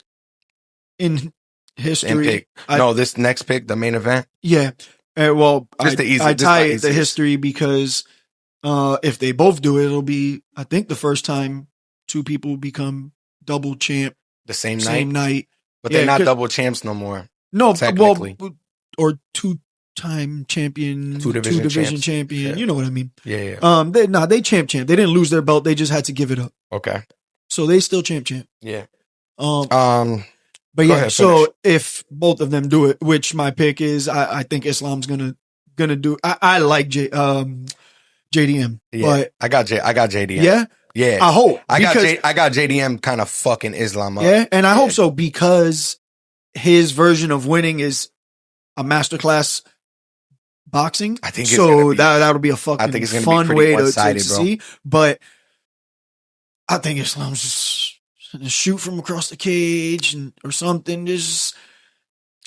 In history. This next pick, the main event. Yeah. I tie the history because if they both do it, it'll be, I think, the first time two people become double champ the same night. But they're not double champs no more. No, technically. Or two-time champion, two-division champion. Yeah. You know what I mean? Yeah. They champ. They didn't lose their belt. They just had to give it up. Okay. So they still champ. Yeah. But yeah, so if both of them do it, which my pick is, I think Islam's gonna do. I like JDM. Yeah. But I got JDM. Yeah. Yeah. I hope I got JDM kind of fucking Islam up. Yeah, and I hope so because his version of winning is a masterclass boxing. I think so. That'll be a fucking fun way to see. But I think Islam's just gonna shoot from across the cage or something.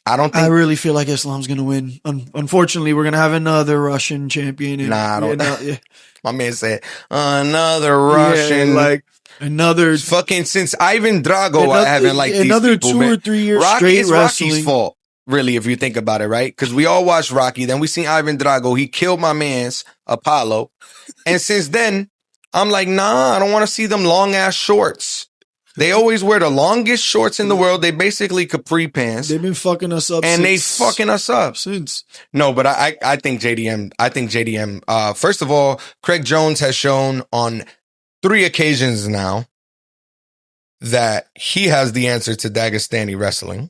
I really feel like Islam's gonna win. Unfortunately, we're gonna have another Russian champion. I don't. My man said another Russian, like another fucking since Ivan Drago. I haven't liked another these people, 2 or 3 years straight it's wrestling. Rocky's fault, really, if you think about it, right? Because we all watched Rocky, then we seen Ivan Drago. He killed my man's Apollo, and since then, I'm like, nah, I don't want to see them long ass shorts. They always wear the longest shorts in the world. They basically capri pants. They've been fucking us up, and they fucking us up since. No, but I think JDM. I think JDM. First of all, Craig Jones has shown on 3 occasions now that he has the answer to Dagestani wrestling.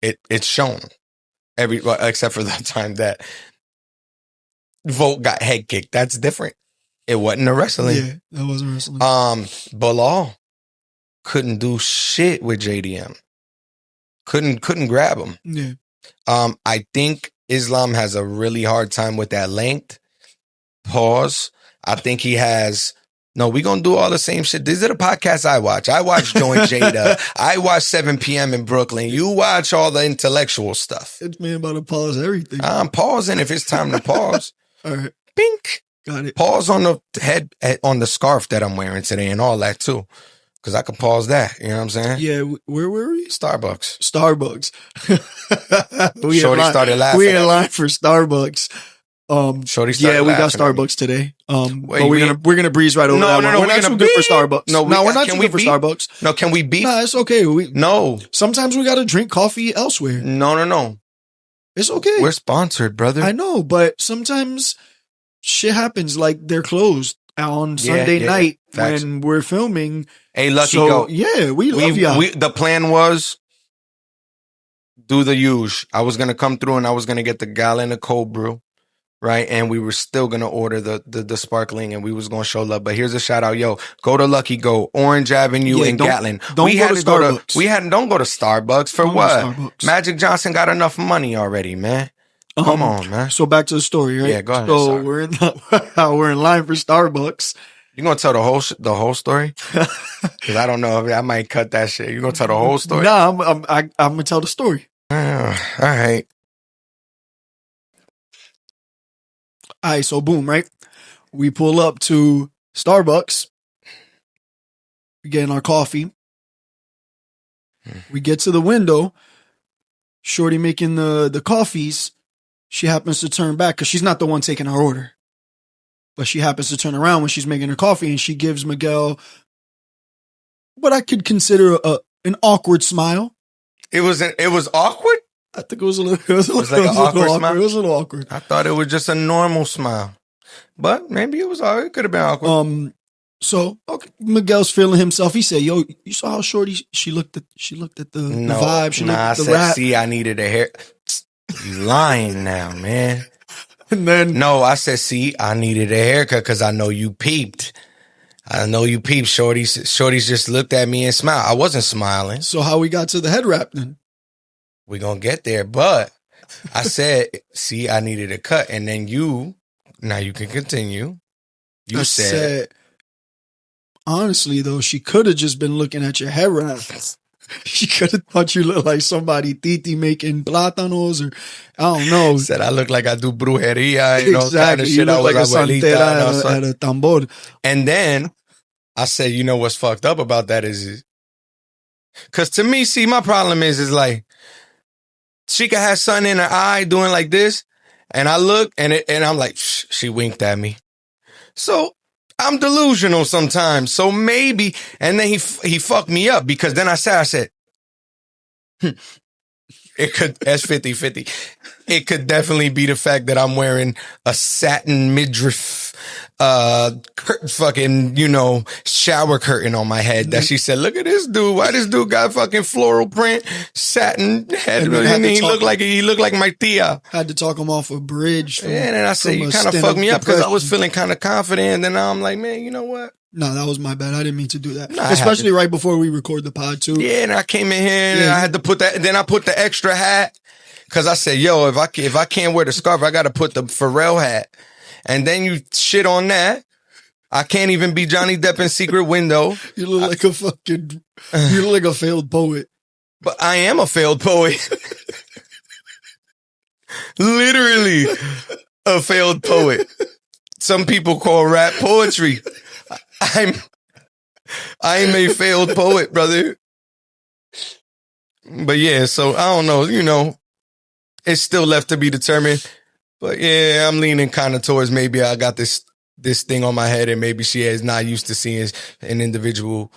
It's shown except for the time that Volt got head kicked. That's different. It wasn't a wrestling. Yeah, that wasn't wrestling. Bilal couldn't do shit with JDM. Couldn't grab him. Yeah. I think Islam has a really hard time with that length. Pause. I think he has. No, we gonna do all the same shit. These are the podcasts I watch. I watch Joe and Jada. I watch 7 p.m. in Brooklyn. You watch all the intellectual stuff. It's me about to pause everything. I'm pausing if it's time to pause. All right. Pink. Got it. Pause on the head, on the scarf that I'm wearing today and all that too. Because I can pause that. You know what I'm saying? Yeah. Where were we? Starbucks. Shorty started laughing. We in line for Starbucks. Shorty started we got Starbucks today. Wait, but we're gonna breeze right over that. No, we're not too good for Starbucks. No, we're not too good for Starbucks. No, can we beat? Nah, it's okay. No. Sometimes we gotta drink coffee elsewhere. No. It's okay. We're sponsored, brother. I know, but sometimes shit happens. Like they're closed on Sunday night when we're filming. Hey, Lucky go. Yeah, we love y'all. The plan was do the huge. I was gonna come through and I was gonna get the gallon of cold brew. Right, and we were still gonna order the sparkling, and we was gonna show love. But here's a shout out, yo! Go to Lucky Go, Orange Avenue in Gatlin. Don't go to Starbucks. Don't go to Starbucks for what? Magic Johnson got enough money already, man. Come on, man. So back to the story, right? Yeah, go ahead. So we're in line for Starbucks. You gonna tell the whole story? Because I don't know. I might cut that shit. You gonna tell the whole story? Nah, I'm gonna tell the story. All right. All right, so boom, right? We pull up to Starbucks. We get in our coffee. We get to the window. Shorty making the coffees. She happens to turn back because she's not the one taking our order. But she happens to turn around when she's making her coffee and she gives Miguel what I could consider an awkward smile. It was awkward? I think it was a little awkward. It was a little awkward. I thought it was just a normal smile, but maybe it was. It could have been awkward. So okay, Miguel's feeling himself. He said, "Yo, you saw how shorty she looked at the vibe. She looked at the rap. See, I needed a hair. You lying now, man." And then I said, "See, I needed a haircut because I know you peeped. Shorty's just looked at me and smiled. I wasn't smiling. So how we got to the head wrap then? We're going to get there. But I said, see, I needed a cut. And then now you can continue. You said, honestly, though, she could have just been looking at your hair wrap. She could have thought you looked like somebody titi making plátanos or I don't know. Said I look like I do brujeria. Exactly. Kind of shit. You look like a santera at a tambor. And then I said, you know what's fucked up about that is because to me, see, my problem is like, she could have something in her eye doing like this, and I look, and I'm like, she winked at me. So I'm delusional sometimes. So maybe, and then he fucked me up because then I said, it could, that's 50-50. It could definitely be the fact that I'm wearing a satin midriff, fucking, shower curtain on my head that she said, look at this dude. Why this dude got fucking floral print, satin head? And he looked like my tia. Had to talk him off a bridge. And then I said, you kind of fucked me up because I was feeling kind of confident. And then now I'm like, man, you know what? No, that was my bad. I didn't mean to do that. Nah, especially right before we record the pod too. Yeah, and I came in here and I had to put that. Then I put the extra hat because I said, "Yo, if I can't wear the scarf, I got to put the Pharrell hat." And then you shit on that. I can't even be Johnny Depp in Secret Window. You look like a fucking. You look like a failed poet. But I am a failed poet. Literally a failed poet. Some people call rap poetry. I'm a failed poet, brother. But yeah, so I don't know, it's still left to be determined. But yeah, I'm leaning kind of towards maybe I got this thing on my head and maybe she is not used to seeing an individual,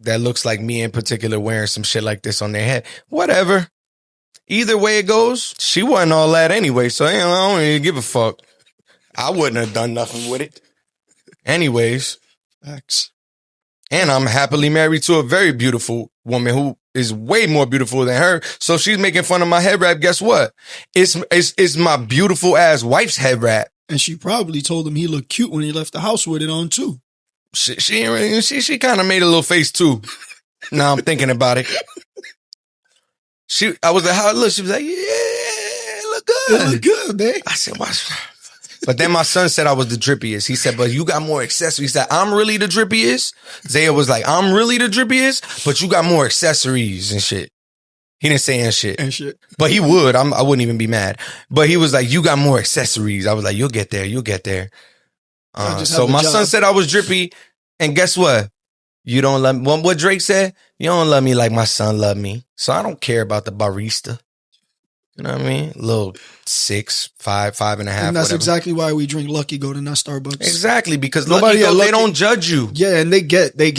that looks like me in particular wearing some shit like this on their head. Whatever. Either way it goes, she wasn't all that anyway, so I don't even give a fuck. I wouldn't have done nothing with it. Anyways. Facts. And I'm happily married to a very beautiful woman who is way more beautiful than her. So she's making fun of my head wrap. Guess what? It's my beautiful ass wife's head wrap. And she probably told him he looked cute when he left the house with it on too. She kind of made a little face too. Now I'm thinking about it. I was like, how it look? She was like, yeah, it look good. It look good, man. I said, watch. But then my son said I was the drippiest. He said, but you got more accessories. He said, I'm really the drippiest. Zaya was like, I'm really the drippiest, but you got more accessories and shit. He didn't say and shit. But he would. I wouldn't even be mad. But he was like, you got more accessories. I was like, you'll get there. So my son said I was drippy. And guess what? You don't love me. What Drake said? You don't love me like my son loved me. So I don't care about the barista. You know what I mean? Little 6, 5, 5.5. And that's whatever. Exactly why we drink Lucky Golden, not Starbucks. Exactly, because Lucky Golden, they don't judge you. Yeah, and they get it. They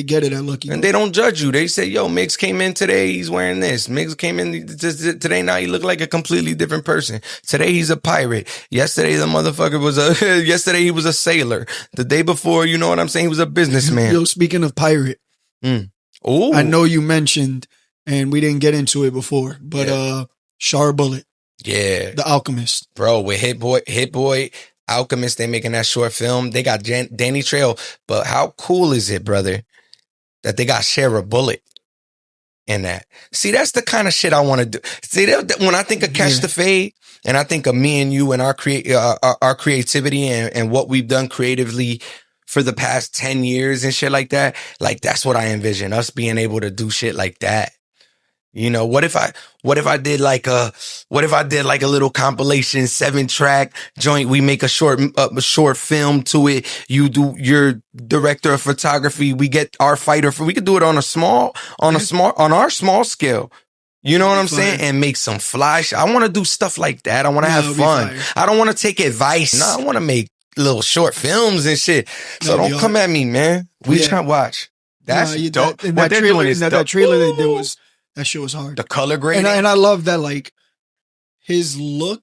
get it at Lucky Golden. And they don't judge you. They say, yo, Miggs came in today, he's wearing this. Miggs came in today, now he look like a completely different person. Today he's a pirate. Yesterday the motherfucker was yesterday he was a sailor. The day before, you know what I'm saying, he was a businessman. Yo, speaking of pirate. Oh, I know you mentioned, and we didn't get into it before, but Char Bullet. Yeah. The Alchemist. Bro, with Hit Boy, Alchemist, they making that short film. They got Danny Trejo. But how cool is it, brother, that they got Share Bullet in that? See, that's the kind of shit I want to do. See, when I think of Catch the Fade, and I think of me and you and our creativity and what we've done creatively for the past 10 years and shit like that, like that's what I envision, us being able to do shit like that. What if I did like a little compilation 7-track joint? We make a short film to it. You do your director of photography. We get our fighter we could do it on our small scale. You know what I'm saying? And make some fly shit. I want to do stuff like that. I want to have fun. I don't want to take advice. No, I want to make little short films and shit. So don't come at me, man. We trying to watch. That's dope. That trailer they did was. That shit was hard. The color grading. And I love that, like, his look.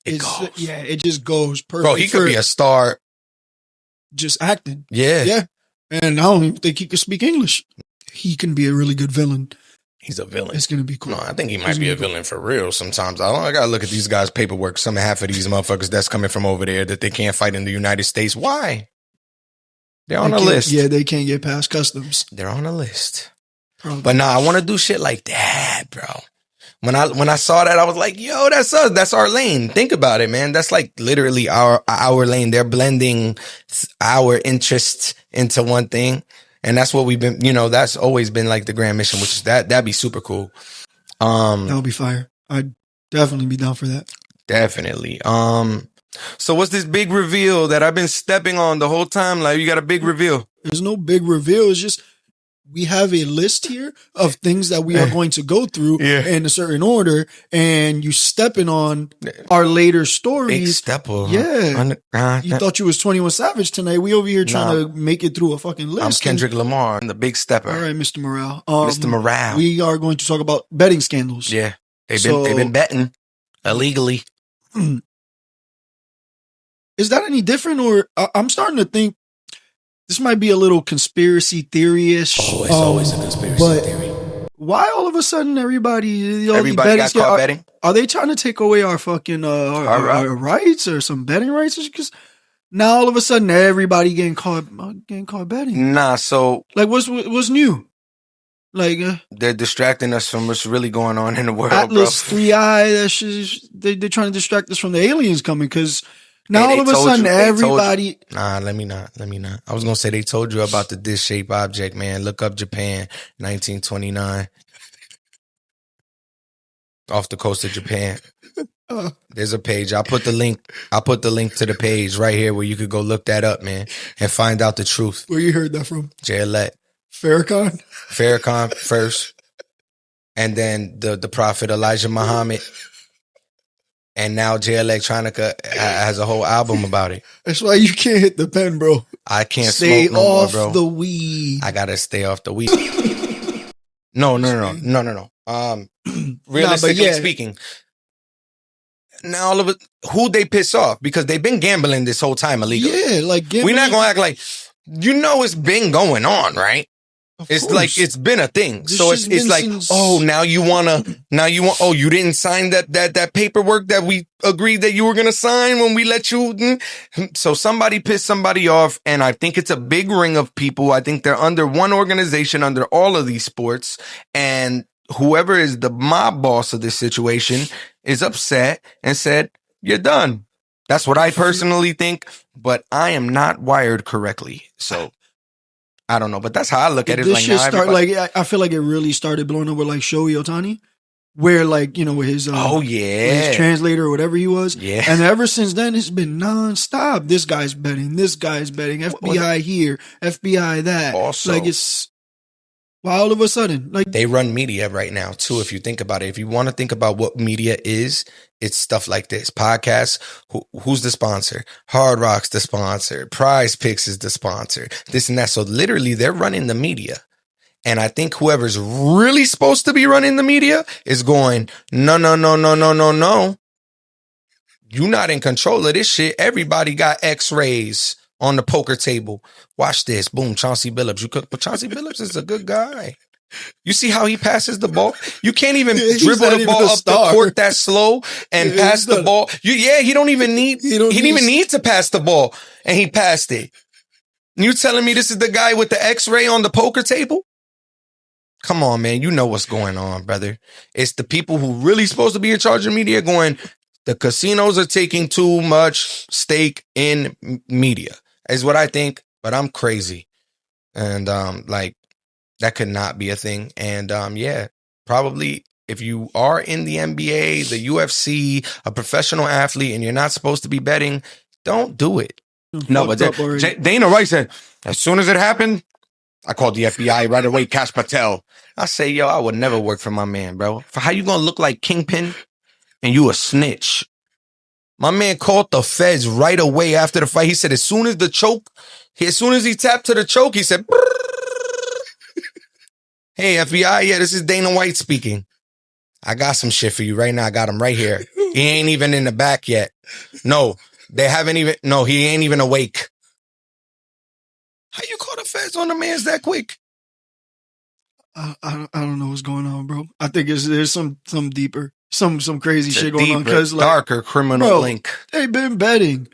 It goes. Yeah, it just goes perfect. Bro, he could be a star. Just acting. Yeah. Yeah. And I don't even think he could speak English. He can be a really good villain. He's a villain. It's going to be cool. No, I think he might be a villain for real sometimes. I got to look at these guys' paperwork. Half of these motherfuckers that's coming from over there that they can't fight in the United States. Why? They're on a list. Yeah, they can't get past customs. They're on a list. But nah, I want to do shit like that, bro. When I saw that, I was like, yo, that's us. That's our lane. Think about it, man. That's like literally our lane. They're blending our interests into one thing. And that's what we've been, that's always been like the grand mission, which is that'd be super cool. That would be fire. I'd definitely be down for that. Definitely. So what's this big reveal that I've been stepping on the whole time? Like, you got a big reveal. There's no big reveal. It's just, we have a list here of things that we are going to go through in a certain order, and you stepping on our later stories. Big stepper. Yeah. You thought you was 21 Savage tonight. We over here trying to make it through a fucking list. I'm Kendrick Lamar, the big stepper. All right, Mr. Morale. Mr. Morale. We are going to talk about betting scandals. Yeah. They've been betting illegally. Is that any different? Or I'm starting to think this might be a little conspiracy theory-ish. Oh, it's always a conspiracy theory. Why all of a sudden everybody got caught betting? Are they trying to take away our fucking our rights or some betting rights? Because Now all of a sudden everybody getting caught betting. Nah, so like what's new? Like they're distracting us from what's really going on in the world, Atlas bro. 3i. That shit. They're trying to distract us from the aliens coming because now all of a sudden everybody. Nah, let me not. I was gonna say they told you about the disc-shaped object, man. Look up Japan, 1929, off the coast of Japan. There's a page. I'll put the link to the page right here where you could go look that up, man, and find out the truth. Where you heard that from? Jaylet. Farrakhan first, and then the prophet Elijah Muhammad, and now Jay Electronica has a whole album about it. That's why you can't hit the pen, bro. I can't stay smoke no more, bro. Off the weed. I gotta stay off the weed. No. Realistically speaking. Now all of it, who they piss off because they've been gambling this whole time illegally. Yeah, like we're not gonna act like it's been going on, right? It's like it's been a thing. So it's like, you didn't sign that paperwork that we agreed that you were gonna sign when we let you. So somebody pissed somebody off, and I think it's a big ring of people. I think they're under one organization under all of these sports, and whoever is the mob boss of this situation is upset and said, "You're done." That's what I personally think, but I am not wired correctly, so. I don't know, but that's how I look at it. This shit I feel like it really started blowing up with like Shohei Ohtani, where like, with his with his translator or whatever he was. Yeah. And ever since then, it's been nonstop. This guy's betting, FBI here, FBI that. Also, like it's all of a sudden, like they run media right now too. If you think about it, if you want to think about what media is, it's stuff like this. Podcasts. Who's the sponsor? Hard Rock's the sponsor. Prize Picks is the sponsor. This and that. So literally, they're running the media. And I think whoever's really supposed to be running the media is going, no. You're not in control of this shit. Everybody got X-rays on the poker table. Watch this. Boom. Chauncey Billups. But Chauncey Billups is a good guy. You see how he passes the ball? You can't even dribble the ball up the court that slow and pass the ball. He didn't even need to pass the ball, and he passed it. You telling me this is the guy with the X-ray on the poker table? Come on, man. You know what's going on, brother. It's the people who really supposed to be in charge of media going, the casinos are taking too much stake in media, is what I think, but I'm crazy. And that could not be a thing. And probably if you are in the NBA, the UFC, a professional athlete, and you're not supposed to be betting, don't do it. No, but Dana White said, as soon as it happened, I called the FBI right away, Cash Patel. I say, I would never work for my man, bro. For how you gonna look like Kingpin and you a snitch? My man called the feds right away after the fight. He said, as soon as he tapped to the choke, he said, hey, FBI, this is Dana White speaking. I got some shit for you right now. I got him right here. He ain't even in the back yet. No, he ain't even awake. How you call the feds on the man's that quick? I don't know what's going on, bro. I think there's some deeper, some crazy shit going on. Because darker criminal link. They've been betting.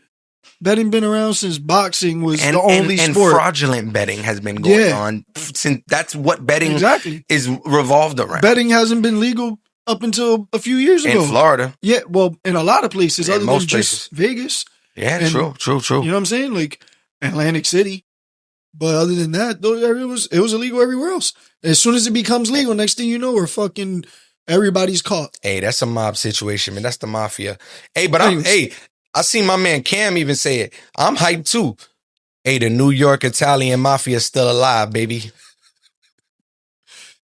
Betting been around since boxing was the only sport. And fraudulent betting has been going on since. That's what betting is revolved around. Betting hasn't been legal up until a few years ago. In Florida. Yeah, well, in a lot of places other than just Vegas. Yeah, true. You know what I'm saying? Like Atlantic City. But other than that, it was illegal everywhere else. As soon as it becomes legal, next thing you know, everybody's caught. Hey, that's a mob situation, man. That's the mafia. Hey, but I seen my man Cam even say it. I'm hyped too. Hey, the New York Italian mafia is still alive, baby.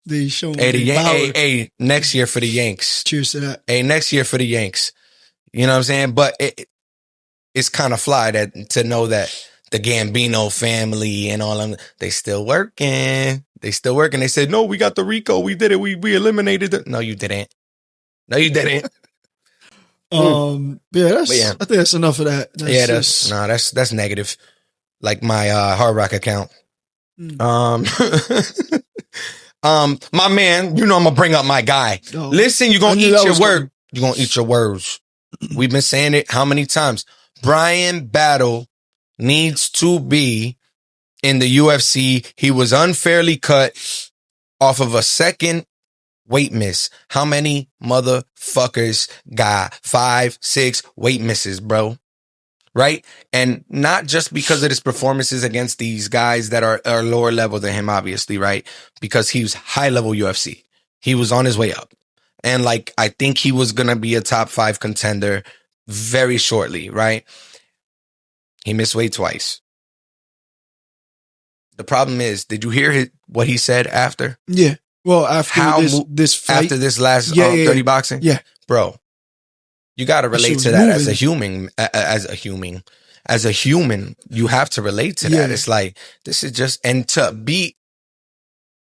They show hey, next year for the Yanks. Cheers to that. Hey, next year for the Yanks. You know what I'm saying? But it's kind of fly to know that the Gambino family and all of them, they still working. They said, no, we got the RICO. We did it. We eliminated it. No, you didn't. I think that's enough of that. That's negative. Like my Hard Rock account. My man, I'm gonna bring up my guy. Oh, listen, you're gonna eat your word. You're gonna eat your words. We've been saying it how many times? Bryan Battle needs to be in the UFC. He was unfairly cut off of a second weight miss. How many motherfuckers got 5, 6 weight misses, bro? Right? And not just because of his performances against these guys that are lower level than him, obviously, right? Because he was high level UFC. He was on his way up. And like, I think he was going to be a top 5 contender very shortly, right? He missed weight twice. The problem is, did you hear what he said after? Yeah. Well, after this fight. After this last 30 boxing? Yeah. Bro, you got to relate to that as a human. As a human, you have to relate to that. It's like, this is just, and to be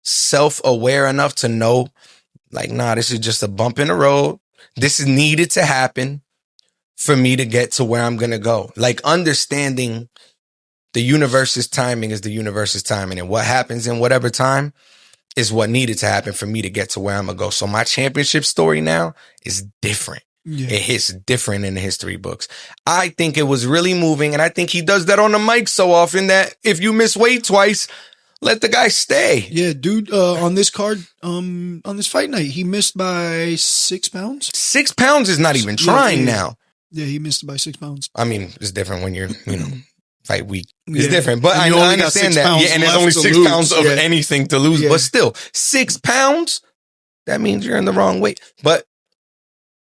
self-aware enough to know, like, nah, this is just a bump in the road. This is needed to happen for me to get to where I'm going to go. Like, understanding the universe's timing is the universe's timing, and what happens in whatever time is what needed to happen for me to get to where I'm going to go. So my championship story now is different. Yeah. It hits different in the history books. I think it was really moving, and I think he does that on the mic so often that if you miss weight twice, let the guy stay. Yeah, dude, on this card, on this fight night, he missed by 6 pounds. 6 pounds is not even trying now. Yeah, he missed by 6 pounds. I mean, it's different when you're, fight week. It's different, but I understand that. Yeah, and there's only 6 pounds of anything to lose, but still, 6 pounds, that means you're in the wrong weight. But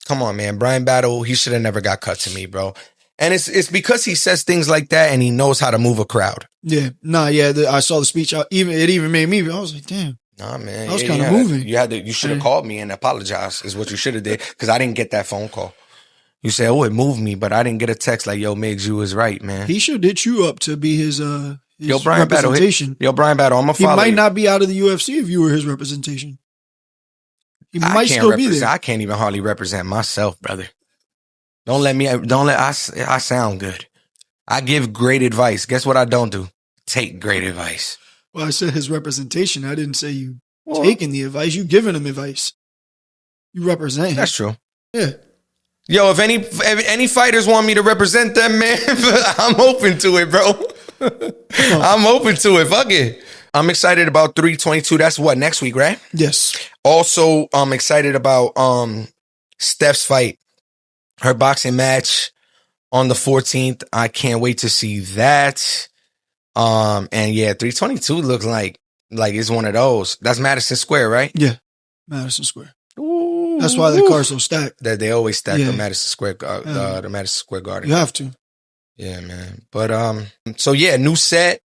come on, man, Bryan Battle, he should have never got cut to me, bro. And it's because he says things like that and he knows how to move a crowd. Yeah. I saw the speech. It even made me, I was like, damn. Nah, man. I was kind of moving. You should have called me and apologized is what you should have did, because I didn't get that phone call. You say, oh, it moved me, but I didn't get a text like, yo, Miggs, you was right, man. He should hit you up to be his Bryan representation. Bryan Battle, I'm going to follow you. He might not be out of the UFC if you were his representation. He might still be there. I can't even hardly represent myself, brother. I sound good. I give great advice. Guess what I don't do? Take great advice. Well, I said his representation. I didn't say you taking the advice. You giving him advice. You represent him. That's true. Yeah. Yo, if any fighters want me to represent them, man, I'm open to it, bro. I'm open to it. Fuck it. I'm excited about 322. That's what, next week, right? Yes. Also, I'm excited about Steph's fight. Her boxing match on the 14th. I can't wait to see that. And yeah, 322 looks like it's one of those. That's Madison Square, right? Yeah. Madison Square. Ooh. That's why the car's so stacked. That they always stack the Madison Square the Madison Square Garden. You have to. Yeah, man. But so yeah, new set.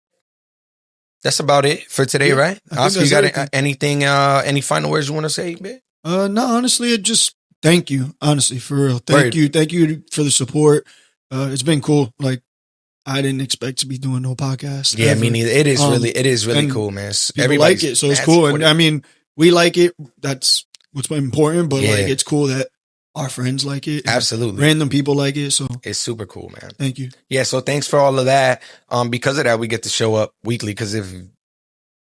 That's about it for today, right? Oscar, you got anything any final words you want to say, man? No, honestly, thank you. Honestly, for real. Thank you for the support. It's been cool. Like, I didn't expect to be doing no podcast. Yeah, me neither. It is really cool, man. Everybody like it, so it's cool. And I mean, we like it. That's what's important. But like, it's cool that our friends like it. Absolutely. Random people like it. So it's super cool, man. Thank you. Yeah. So thanks for all of that. Because of that, we get to show up weekly. Because if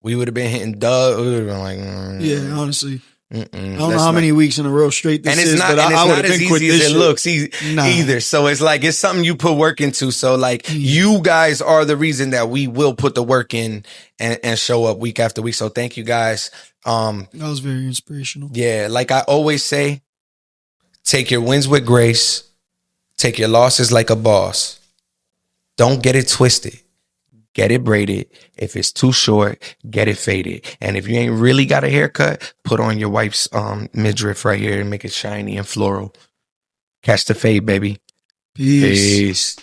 we would have been hitting we would have been like, yeah, honestly. I don't know how many weeks in a row straight this is, but I would have been as easy as it looks either. So it's like, it's something you put work into. So like, you guys are the reason that we will put the work in and show up week after week. So thank you guys. That was very inspirational. Yeah. Like I always say, take your wins with grace. Take your losses like a boss. Don't get it twisted. Get it braided. If it's too short, get it faded. And if you ain't really got a haircut, put on your wife's midriff right here and make it shiny and floral. Catch the fade, baby. Peace.